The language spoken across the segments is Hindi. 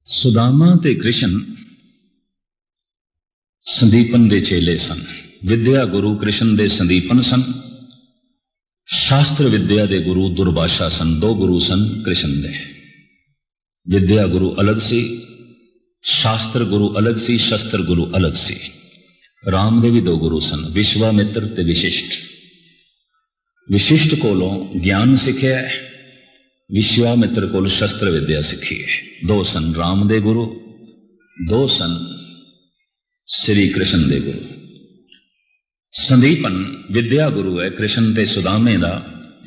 सुदामा ते कृष्ण संदीपन दे चेले सन। विद्या गुरु कृष्ण दे संदीपन सन। शास्त्र विद्या दे गुरु दुर्भाषा सन। दो गुरु सन कृष्ण दे। विद्या गुरु अलग सी, शास्त्र गुरु अलग सी, शस्त्र गुरु अलग सी। राम दे भी दो गुरु सन, विश्वामित्र ते विशिष्ट। विशिष्ट कोलों ज्ञान सिखिया, विश्वामित्र कोल शस्त्र विद्या सीखी है। दो सन राम दे गुरु, दो सन श्री कृष्ण दे गुरु। संदीपन विद्या गुरु है कृष्ण ते सुदामे दा,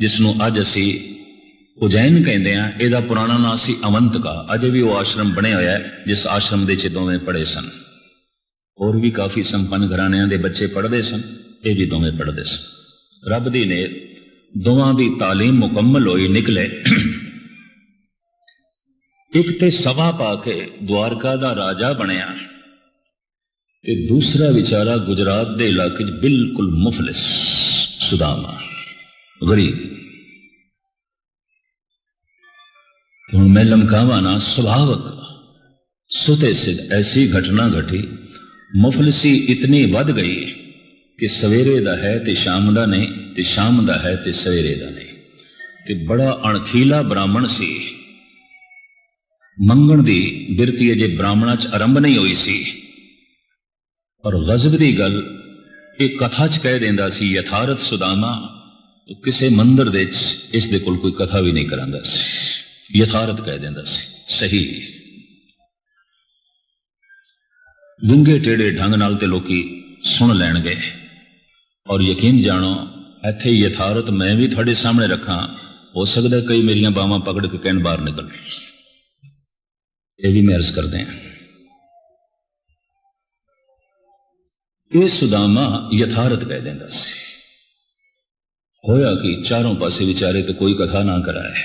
जिसनों अज असी उजैन कहते हैं। एदा पुराना नाम सी अवंतका। अजे भी वो आश्रम बने होया है जिस आश्रम दे दोवें पढ़े सन। और भी काफी संपन्न घराणियां दे बच्चे पढ़ते सन, ये भी दोवें पढ़ते सन। रब दी ने दोवां दी तालीम मुकम्मल होई निकले। एक ते सभा पाके द्वारका दा राजा बनया, ते दूसरा विचारा गुजरात दे इलाके च बिल्कुल मुफलिस सुदामा, गरीब। तो हुण मैं लमकावा ना, स्वभावक सुते सिद्ध ऐसी घटना घटी। मुफलिसी इतनी वध गई कि सवेरे दा है ते शाम दा नहीं, ते शाम दा है ते सवेरे दा नहीं। ते बड़ा अणखीला ब्राह्मण सी। मंगण दी बिरती अजे ब्राह्मणा च आरंभ नहीं हुई सी, और गजब दी गल एक कथा च कह देंदा सी यथारथ सुदामा। तो किसे मंदिर दे इस दे कोल कोई कथा भी नहीं करांदा सी, यथारथ कह देंदा सी, सही विंगे टेढ़े ढंग नाल ते लोकी सुन लैणगे। और यकीन जानो इत्थे यथारथ मैं भी थोड़े सामने रखा, हो सकता है कई मेरियां बावां पकड़ के कहण बाहर निकल। ये भी मैं अर्ज करते हैं। ये सुदामा यथारथ कह देंदा सी। होया कि चारों पासे विचारे तो कोई कथा ना कराए,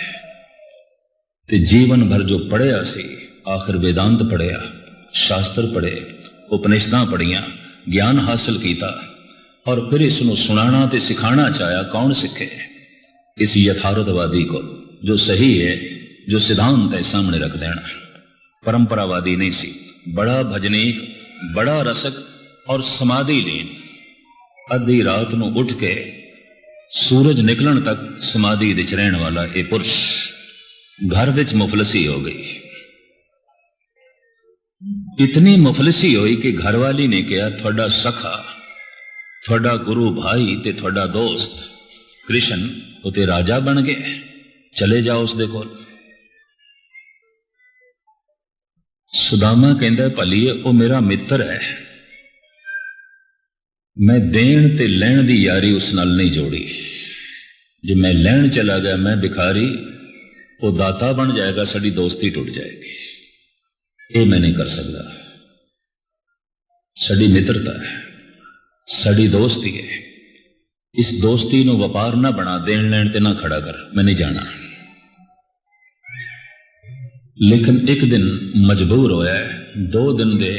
ते जीवन भर जो पढ़िया सी, आखिर वेदांत पढ़िया, शास्त्र पढ़े, उपनिषदां पढ़िया, ज्ञान हासिल किया, और फिर इसनों सुनाना ते सिखाना चाहया। कौन सिखे? इस यथार्थवादी को, जो सही है, जो सिद्धांत है सामने रख देना। परंपरावादी नहीं सी, बड़ा भजनीक, बड़ा रसक और समाधि लीन। अद्धी रात नूं उठ के सूरज निकलन तक समाधि विच रहण वाला ये पुरुष घर विच मुफलसी हो गई। इतनी मुफलसी हुई कि घरवाली ने कहा, थोड़ा सखा, थोड़ा गुरु भाई ते थोड़ा दोस्त कृष्ण उते राजा बन गए, चले जाओ उसदे कोल। सुदामा कहंदा, भलीए वो मेरा मित्र है, मैं देण ते लैण दी यारी उस नाल नहीं जोड़ी। जे मैं लैण चला गया, मैं भिखारी, वो दाता बन जाएगा, साड़ी दोस्ती टूट जाएगी। ये मैं नहीं कर सकता। साड़ी मित्रता है, साड़ी दोस्ती है। इस दोस्ती नूं व्यापार ना बना, देण लैण ते ना खड़ा कर, मैं नहीं जाना। लेकिन एक दिन मजबूर होया, 2 दिन दे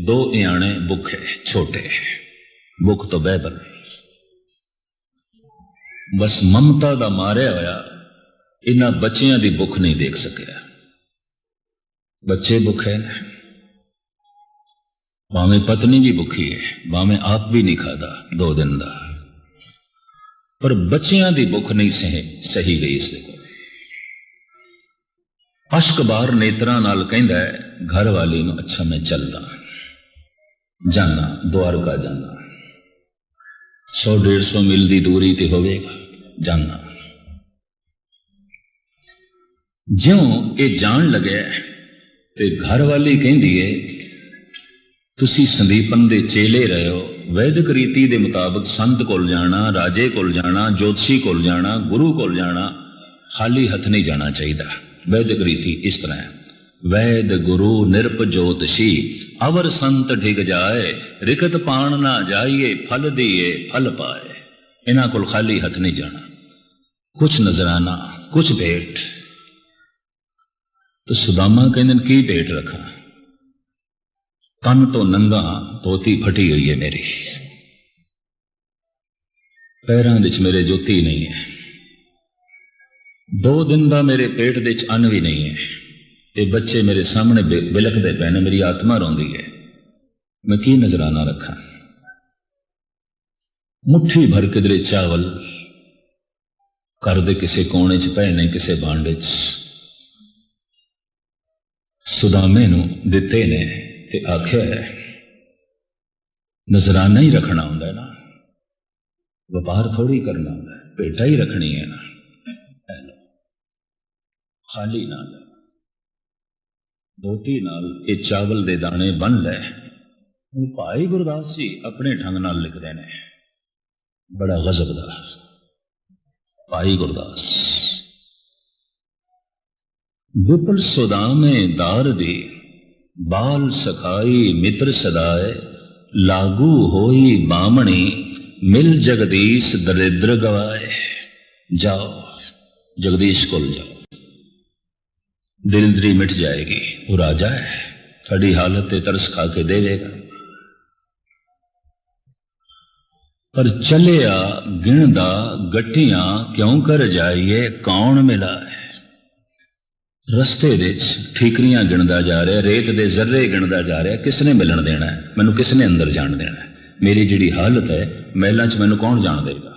2 इयाणे भुखे छोटे, भुख तो बैबल। बस ममता दा मारिया होया इन्हां बच्चियां दी भुख नहीं देख सकिया। बच्चे भुखे ने, भावें पत्नी भी भुखी है, भावें आप भी नहीं खाता 2 दिन दा, पर बच्चियां दी भुख नहीं सही गई। इसदे कोल अश्क बार नेत्रां नाल कहंदा है घर वाली नूं, अच्छा मैं चलदा जाना, द्वारका जाना, 100-150 मील की दूरी ते होवेगा, जाना। ज्यों ये जान लगे ते घर वाली कहंदी है, तुसी संदीपन दे चेले रहे हो, वैदिक रीति दे मुताबिक संत कोल जाना, राजे कोल जाना, ज्योतिषी कोल जाना, गुरु कोल जाना, खाली हथ नहीं जाना चाहिए। वैदिक रीति इस तरह है, वैद गुरु निरप ज्योतिषी, अवर संत ढिग जाए, रिकत पान ना जाइए, फल दिए फल पाए। इन्हां कोल खाली हथ नहीं जाना, कुछ नजराना, कुछ भेंट। तो सुदामा कहंदे की भेंट रखा? तन तो नंगा, धोती फटी हुई है मेरी, पैरां विच मेरे जुत्ती नहीं है, 2 दिन का मेरे पेट दे अन्न भी नहीं है, ये बच्चे मेरे सामने बिलकते पे ने, मेरी आत्मा रोंदी है, मैं की नजराना रखा। मुट्ठी भर किधरे चावल कर दे किसे कोने च पए ने, किसे भांडे च सुदामे नू दिते ने ते आख्या है नजराना ही रखना होंदा है ना, व्यापार थोड़ी करना होंदा है, भेटा ही रखनी है ना, खाली ना धोती नाल ये चावल दे दाने बन लै। भाई गुरदास जी अपने ढंग नाल लिखते हैं, बड़ा गजबदार भाई गुरदास। विपुल सुदामे दार दी बाल सखाई मित्र सदाए, लागू होई बामणी मिल जगदीश दरिद्र गवाए। जाओ जगदीश कोल जाओ, दिलदरी मिट जाएगी, वो राजा है, थोड़ी हालत तरस खा के देवेगा। पर चलिया गिणदा गट्टियां क्यों कर जाइए, कौन मिला है। रस्ते विच ठीकरियां गिणदा जा रहा, रेत दे जर्रे गिणदा जा रहा, किसने मिलन देना है मैनू, किसने अंदर जान देना है। मेरी जिहड़ी हालत है महलां च मैनू कौन जान देगा।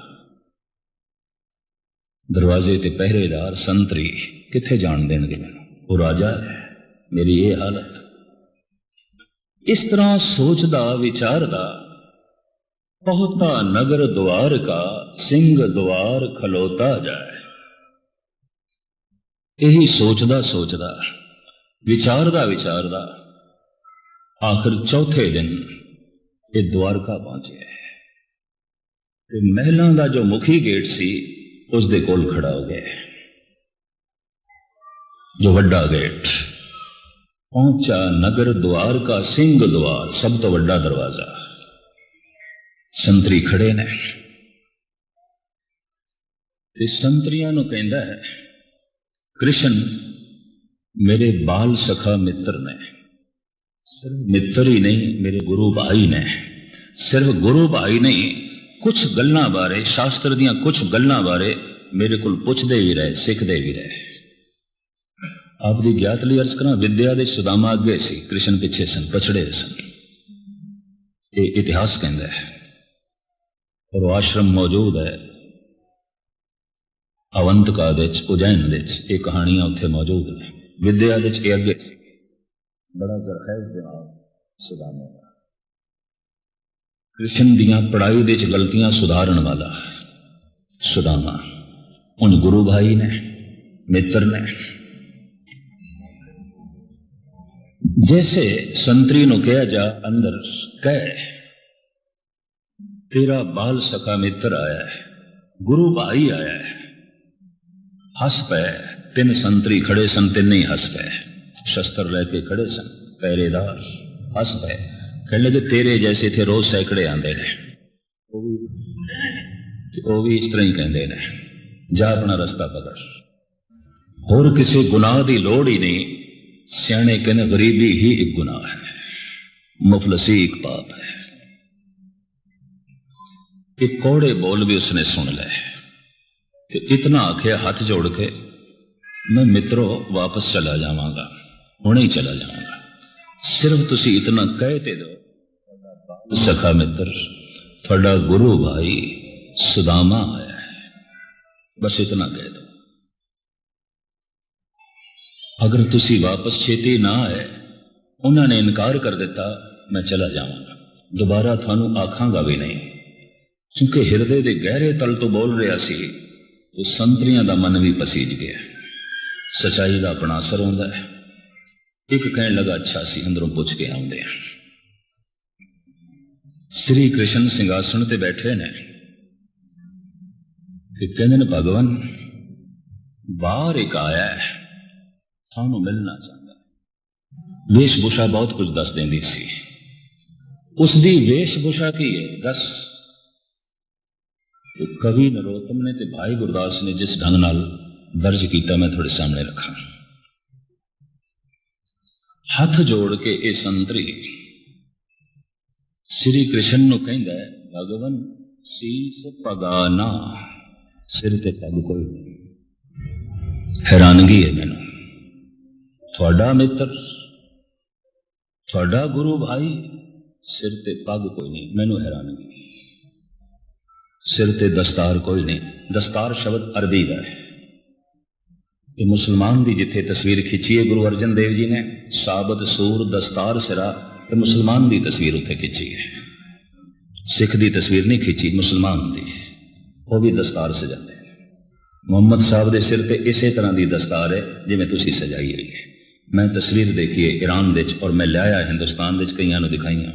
दरवाजे ते पहरेदार संतरी किथे जान देणगे मैनू, वो राजा है, मेरी ये हालत। इस तरह सोचदा विचारदा पहुता नगर द्वार का, सिंह द्वार खलोता जाए। यही सोचदा सोचदा विचारदा विचारदा आखिर चौथे दिन ये द्वारका पहुंचे। महलों का जो मुखी गेट सी उस दे कोल खड़ा हो गया, जो वड्डा गेट। पहुंचा नगर द्वार का सिंह द्वार, सब तो वड्डा दरवाजा। संतरी खड़े ने ते संतरियां नूं कहंदा है, कृष्ण मेरे बाल सखा मित्र ने, सिर्फ मित्र ही नहीं मेरे गुरु भाई ने। सिर्फ गुरु भाई नहीं, कुछ गल्लां बारे, शास्त्र दियां कुछ गल्लां बारे मेरे को पुछदे भी रहे, सिखदे भी रहे। आप दी ज्ञात लई अर्ज करा, विद्या दे सुदामा अगे सी, कृष्ण पिछे सन, पछड़े सन, ये इतिहास कहंदा है। और वो आश्रम मौजूद है अवंतिका दे उज्जैन दे, ये कहानियां उत्थे मौजूद ने। विद्या दे अगे बड़ा जरखैज दिमाग सुदामा का, कृष्ण दियां पढ़ाई दे गलतियां सुधारन वाला सुदामा। उन गुरु भाई ने, मित्र ने, जैसे संतरी नु कहा जा अंदर कह, तेरा बाल सखा मित्र आया है, गुरु भाई आया है। हस पे, तीन संतरी खड़े सन, तीन ही हस पे, शस्त्र लेके खड़े सन, पहरेदार हस पे, कहने लगे तेरे जैसे थे रोज सैकड़े आंदे ने, वो भी इस तरह ही कहते ने, जा अपना रास्ता पकड़, होर किसी गुनाह की लोड़ ही नहीं। सियाने कहने गरीबी ही एक गुनाह है, मुफलसी एक पाप है। एक कौड़े बोल भी उसने सुन ले, तो इतना आखिया हाथ जोड़ के, मैं मित्रों वापस चला जावांगा, हुणे ही चला जावांगा, सिर्फ तुसी इतना कहते दो सखा मित्र थोड़ा गुरु भाई सुदामा आया है, बस इतना कह दो। अगर तुसी वापस छेती ना आए, उन्होंने इनकार कर दिता, मैं चला जावांगा, दोबारा थानू आखांगा भी नहीं। क्योंकि हिरदे दे गहरे तल तो बोल रहा सी, तो संतरियां दा मन भी पसीज गया। सच्चाई का अपना असर होंदा है। एक कहने लगा, अच्छा सी अंदरों पुछ के आउंदे हैं। श्री कृष्ण सिंहासन ते बैठे ने, ते कहंदे ने भगवान बाहर एक आया है, थानू मिलना चाहता है। वेशभूषा बहुत कुछ दस देंदी सी, उसकी वेशभूषा की है दस। तो कवि नरोत्तम ने ते भाई गुरदास ने जिस ढंग नाल दर्ज किया, मैं थोड़े सामने रखा। हाथ जोड़ के ये संतरी श्री कृष्ण नु कहंदा है, भगवान सीस पगाना, सिर ते पग कोई नहीं। हैरानगी है मैनू, थोड़ा मित्र, थोड़ा गुरु भाई, सिर ते पग कोई नहीं। मैनू हैरानगी, सिर ते दस्तार कोई नहीं। दस्तार शब्द अरबी का है। ये मुसलमान की जिथे तस्वीर खिंची है गुरु अर्जन देव जी ने, साबत सूर दस्तार सिरा, ये मुसलमान की तस्वीर उत्थे खिंची है। सिख की तस्वीर नहीं खिंची, मुसलमान की, वो भी दस्तार सजाते हैं। मुहम्मद साहब के सिर ते इसे तरह की दस्तार है जिवें तुसीं सजाई हुई है। मैं तस्वीर देखी है ईरान विच और मैं लिया हिंदुस्तान विच, कईयां नूं दिखाईयां।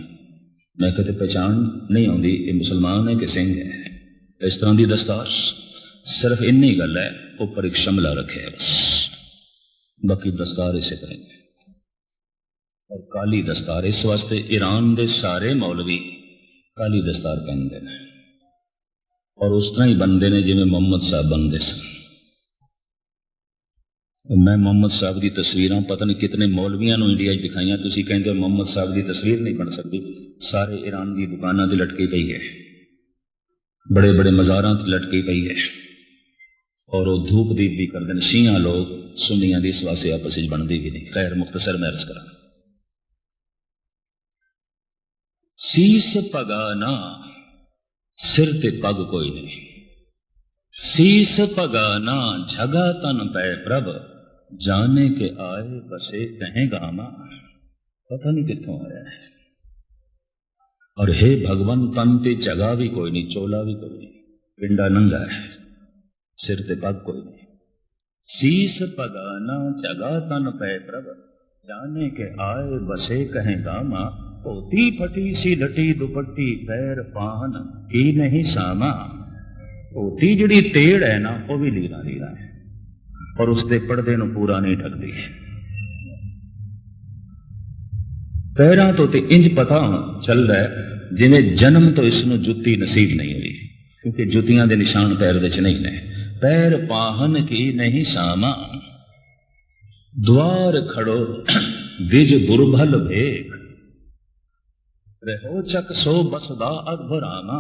मैं कहते पहचान नहीं आती ये मुसलमान है कि सिंह है। इस तरह की दस्तार, सिर्फ इन्नी गल है ऊपर एक शमला रखे है बस, बाकी दस्तार इसे तरह। और काली दस्तार, इस वास्ते ईरान के सारे मौलवी काली दस्तार पहनते हैं और उस तरह ही बनते हैं जिवें मुहम्मद साहब बनते सन। मैं मुहम्मद साहब की तस्वीर पता नहीं कितने मौलवियां इंडिया दिखाइया, तुसीं कहंदे हो मुहम्मद साहब की तस्वीर नहीं बन सकती। सारे ईरान की दुकानों से लटकी पई है, बड़े बड़े मज़ारां से लटकी पई है, और वो धूप दीप भी करते हैं। शिया लोग सुन्नियां दी इस वास्ते आपस में बनती भी नहीं। खैर मुख्तसर मैं अर्ज करा, सीस पगाना, सिर ते पग कोई नहीं। सीस पगाना, झगा तन पै प्रभ, जाने के आए बसे कहें गामा। पता नहीं कितों आया है। और हे भगवान, तन ते जगह भी कोई नहीं, चोला भी कोई नहीं, पिंडा नंगा है, सिर ते पग कोई नहीं। सीस पगाना, जगा तन पै प्रभ, जाने के आए बसे कहें गामा। पोती फटी सी लटी दुपट्टी, पैर पान की नहीं सामा। पोती जिहड़ी तेड़ है ना, वो भी लीरा लीरा है और उसके पर्दे नूं पूरा नहीं ढकदी। पैरां तो ते इंज पता चल रहा है जिवें जन्म तो इसनूं जुत्ती नसीब नहीं हुई, क्योंकि जुतियां दे निशान पैर दे च नहीं ने। पैर पाहन की नहीं सामा, द्वार खड़ो दिज दुर्भल भेख, रहो चक सो बसदा अघबराना।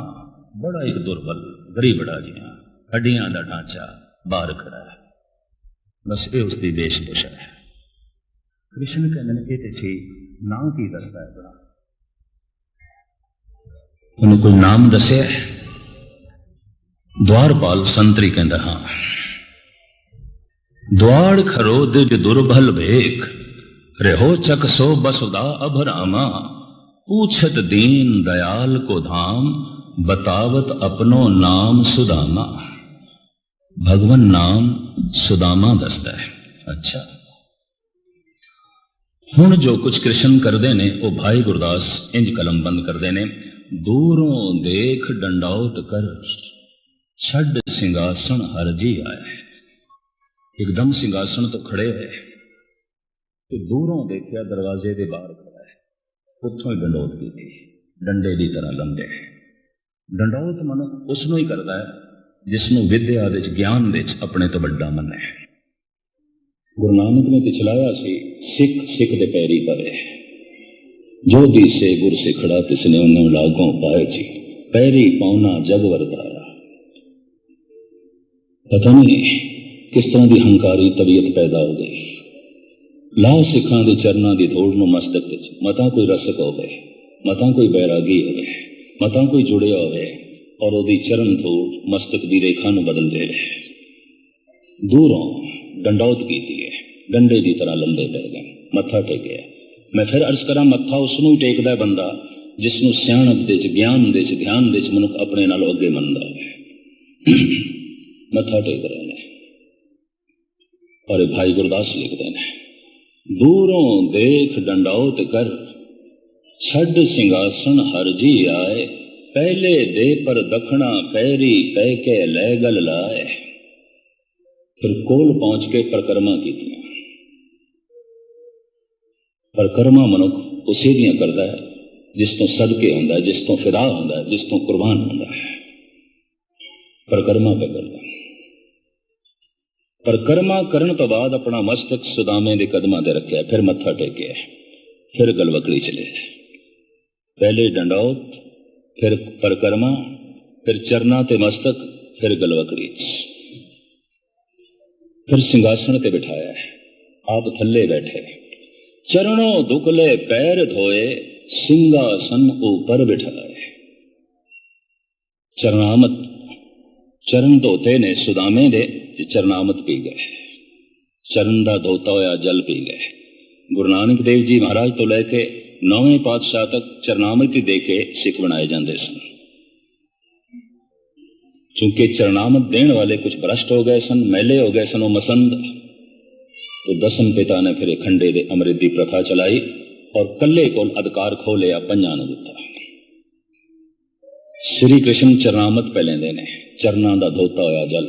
बड़ा एक दुर्बल गरीब बड़ा जिहा, हड्डियां का ढांचा, बाहर खड़ा है, बस ये उसकी वेशभूषा है। कृष्ण कहते हैं ये नाम की दसता है बड़ा, उन्हें कोई नाम दसे। द्वारपाल संतरी कहता हाँ, द्वार खरो दिज दुर्बल भेख, रहो चक सो बसुदा अभरामा। पूछत दीन दयाल को धाम, बतावत अपनो नाम सुदामा। भगवान नाम सुदामा दसता है। अच्छा, हुण जो कुछ कृष्ण करते ने वो भाई गुरदास इंज कलम बंद करते ने। दूरों देख डंडाउत कर, छड़ सिंहासन हरजी आए। एकदम सिंहासन तो खड़े है, तो दूरों देखिया दरवाजे के बाहर खड़ा है, उत्थों ही डंडौत की थी, डंडे की तरह लंबे। डंडौत मन उसनों ही करता है जिसनों विद्या विच ज्ञान विच अपने तो बड़ा मन है। गुरु नानक ने पिछलाया सी, सिख सिख दे पैरी पवे, जो दिसे गुर सिखड़ा तिसने उन्हें लागों पाए जी। पैरी पाउना जग वरदाया। पता नहीं किस तरह की हंकारी तबीयत पैदा हो गई। लाओ सिखां दे चरनां दी धूड़ नूं मस्तक विच, मतां कोई रसक होवे, मतां कोई बैरागी होवे, मतां कोई जुड़िया होवे, और ओदी चरण धूड़ मस्तक दी रेखा नूं बदल देवे। दूरों डंडौत कीती है, डंडे की तरह लंबे पै गए, मत्था टेकिया। मैं फिर अर्ज करा, मत्था उसनूं ही टेकदा है बंदा जिसनूं सियाणप दे च, ज्ञान दे च, ध्यान दे च मनुख अपने नालों अगे मनदा होवे। मत्था टेक रहे हैं। और भाई गुरदास लिखते हैं, दूरों देख डंडौत कर, छड़ सिंहासन हरजी आए। पहले दे पर दखना पैरी, पै के लै गल लाए। फिर कोल पहुंच के परिक्रमा की। परिक्रमा मनुख उसे दियां करता है जिस तो सदके होंदा है, जिस तो फिदा होंदा है, जिस तो कुर्बान होंदा है। परिक्रमा पे करता। परिक्रमा करने तो बाद अपना मस्तक सुदामे के कदमां ते रखिया, फिर मत्था टेकिया, फिर गलवकड़ी चले। पहले डंडौत, फिर परिक्रमा, फिर चरना ते मस्तक, फिर गलवकड़ी, फिर सिंहासन ते बिठाया है। आप थल्ले बैठे, चरणों दुकले पैर धोए, सिंहासन ऊपर बिठाए। चरणामत, चरण धोते ने सुदामे दे, चरणामत पी गए। चरण दा धोता होया जल पी गए। गुरु नानक देव जी महाराज तो लैके 9वें पातशाह तक चरणामत ही दे के सिख बनाए जाते सन। चूंकि चरणामत देने वाले कुछ भ्रष्ट हो गए सन, मैले हो गए सन, वो मसंद, तो दसम पिता ने फिर खंडे दे अमृत की प्रथा चलाई और कल्ले को अधिकार खो लिया, पंजा ने दिता। श्री कृष्ण चरणामत पै लेंदे ने, चरना दा धोता होया जल।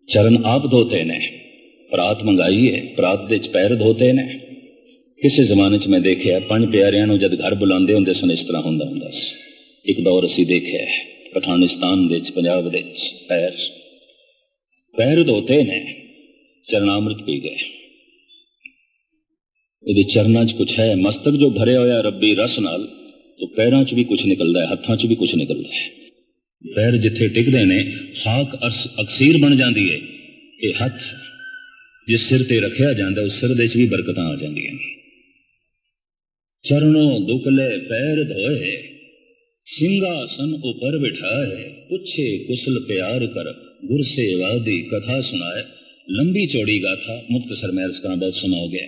चरण आप धोते ने, परात मंगाई है, परात दे पैर धोते ने। किसी जमाने च मैं देखिया 5 प्यारियां नूं जद घर बुलाते होंदे सन, इस तरह होंदा हुंदा सी। एक दौर असीं देखिया पठानिस्तान दे च, पंजाब दे च, पैर धोते ने, चरणामृत पी गए। ये चरना च कुछ है, मस्तक जो भरे होया रब्बी रस नाल, तो पैरों च भी कुछ निकलता है, हत्थों च भी कुछ निकलता है। पैर जिथे टिकते ने खाक अक्सीर बन जाती है। ये हथ जिस सिर ते रखा जाता उस सिर दे भी बरकतां आ जांदियां। चरणों दुकले पैर धोए, सिंहासन ऊपर बिठाए, पूछे कुशल प्यार कर, गुर से वादी कथा सुनाए। लंबी चौड़ी गाथा, मुख्तसर में अर्ज करना बहुत समय हो गया।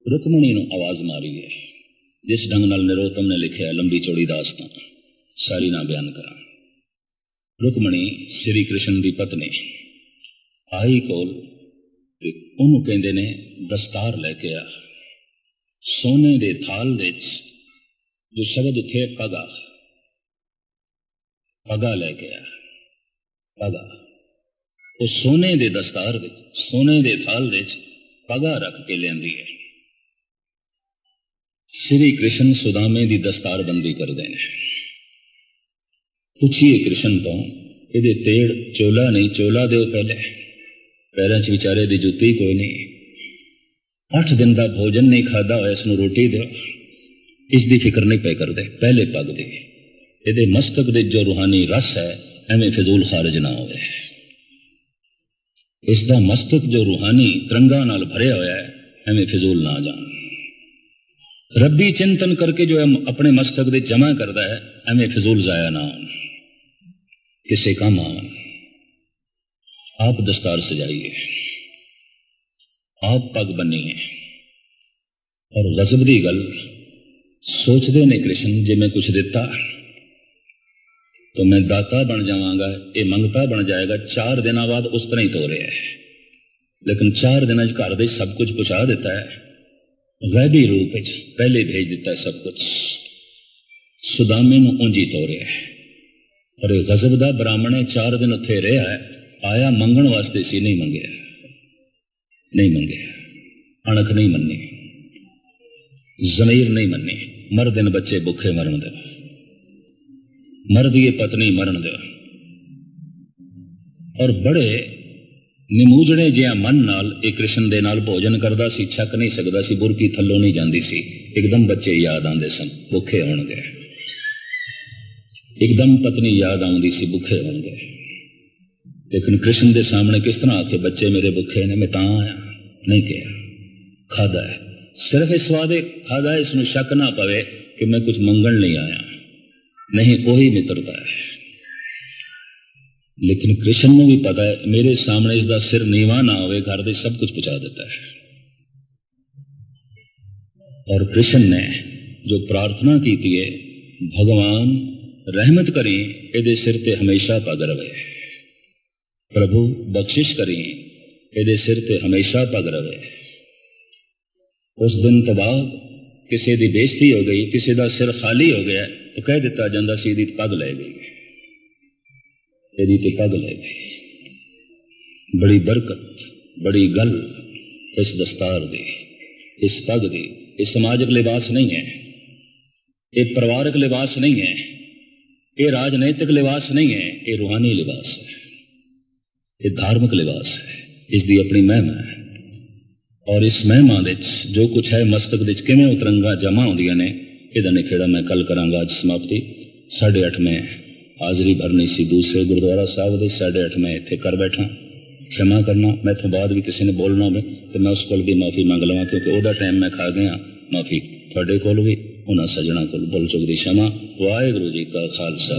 रुकमणी नूं आवाज मारी है, जिस ढंग नाल नरोत्तम ने लिखा है लंबी चौड़ी दास्तां, सारी ना बयान करा। रुकमणी श्री कृष्ण की पत्नी आई कोल, उन्होंने कहते ने दस्तार लैके आ। सोने दे थाल दे जो शब्द उथे पगा, पगा लैके आ, पगा। वो सोने दे दस्तार दे, सोने दे थाल दे पगा रख के लियांदी है। श्री कृष्ण सुदामे की दस्तार बंदी कर देने। पूछिए कृष्ण तो, ये तेड़ चोला नहीं, चोला दो पहले, पैरों च बेचारे दी जुत्ती कोई नहीं, 8 दिन का भोजन नहीं खादा होया, इसनूं रोटी दो, इसकी फिक्र नहीं पे करते, पहले पग दे। ये मस्तक दे जो रूहानी रस है एवं फिजूल खारिज ना होवे। इसका मस्तक जो रूहानी तरंगा नाल भरिया होया है एवं फिजूल ना जान। रब्बी चिंतन करके जो अपने मस्तक दे जमा करता है एवं फिजूल जाया ना हो, किसे काम आवन। आप दस्तार सजाइए, आप पग बनीए, और गजब की गल सोचते ने कृष्ण, जे मैं कुछ दिता तो मैं दाता बन जावांगा, ये मंगता बन जाएगा। 4 दिन बाद उस तरह ही तो रहा है, लेकिन 4 दिन घर दे सब कुछ पहुंचा देता है, गैबी रूप पहले भेज देता है सब कुछ। सुदामे नूं ऊंजी तोरिया है, और गजब दा ब्राह्मण 4 दिन उत्थे रहा है, आया मंगण वास्ते सी, नहीं मंगया, नहीं मंगया, अणख नहीं मन्नी, जमीर नहीं मन्नी। मर दिन बच्चे भुखे मरण दो, मर दिए पत्नी मरण दो। और बड़े निमूजड़े जिहा मन नाल एक कृष्ण दे नाल भोजन करदा सी, छक नहीं सकदा सी, बुरकी थल्लों नहीं जांदी सी। एकदम बच्चे याद आंदे सन, भुखे होणगे, एकदम पत्नी याद आउंदी सी, भुखे होणगे। लेकिन कृष्ण दे सामने किस तरह आखे बच्चे मेरे भुखे ने, मैं तां आया, नहीं कहा, खादा है, सिर्फ इस वादे खादा है, इसनूं शक ना पवे कि मैं कुछ मंगण नहीं आया, नहीं वही मित्रता है। लेकिन कृष्ण को भी पता है मेरे सामने इसका सिर नीवा ना होवे, घर दे सब कुछ पहुंचा देता है। और कृष्ण ने जो प्रार्थना की थी है, भगवान रहमत करी ये सिर ते हमेशा पग रवे, प्रभु बख्शिश करी ये सिर ते हमेशा पग रवे। उस दिन तो बाद किसी की बेइज्जती हो गई, किसी का सिर खाली हो गया तो कह दिता जाता सी इहदी पग लै गई, इहदी ते पग लै गई। बड़ी बरकत, बड़ी गल इस दस्तार दी, इस पग दी। ये समाजिक लिबास नहीं है, ये परिवारक लिबास नहीं है, ये राजनैतिक लिबास नहीं है, ये रूहानी लिबास है, ये धार्मिक लिबास है। इसकी अपनी महिमा है, और इस महिमा दे जो कुछ है मस्तक दे किवें उतरंगा जमा होंदियां ने, इहदा निखेड़ा मैं कल करांगा। अज समाप्ति 8:30 में हाजरी भरनी सी दूसरे गुरुद्वारा साहब दे, 8:30 में इत्थे कर बैठा। क्षमा करना, मैथों बाद भी किसी ने बोलना हो तो मैं उस कोल भी माफ़ी मंग लवां, क्योंकि वह टाइम मैं खा गया। माफ़ी थोड़े कोल भी, उन्होंने सजना को भुल चुक दी क्षमा। वाहिगुरू जी का खालसा।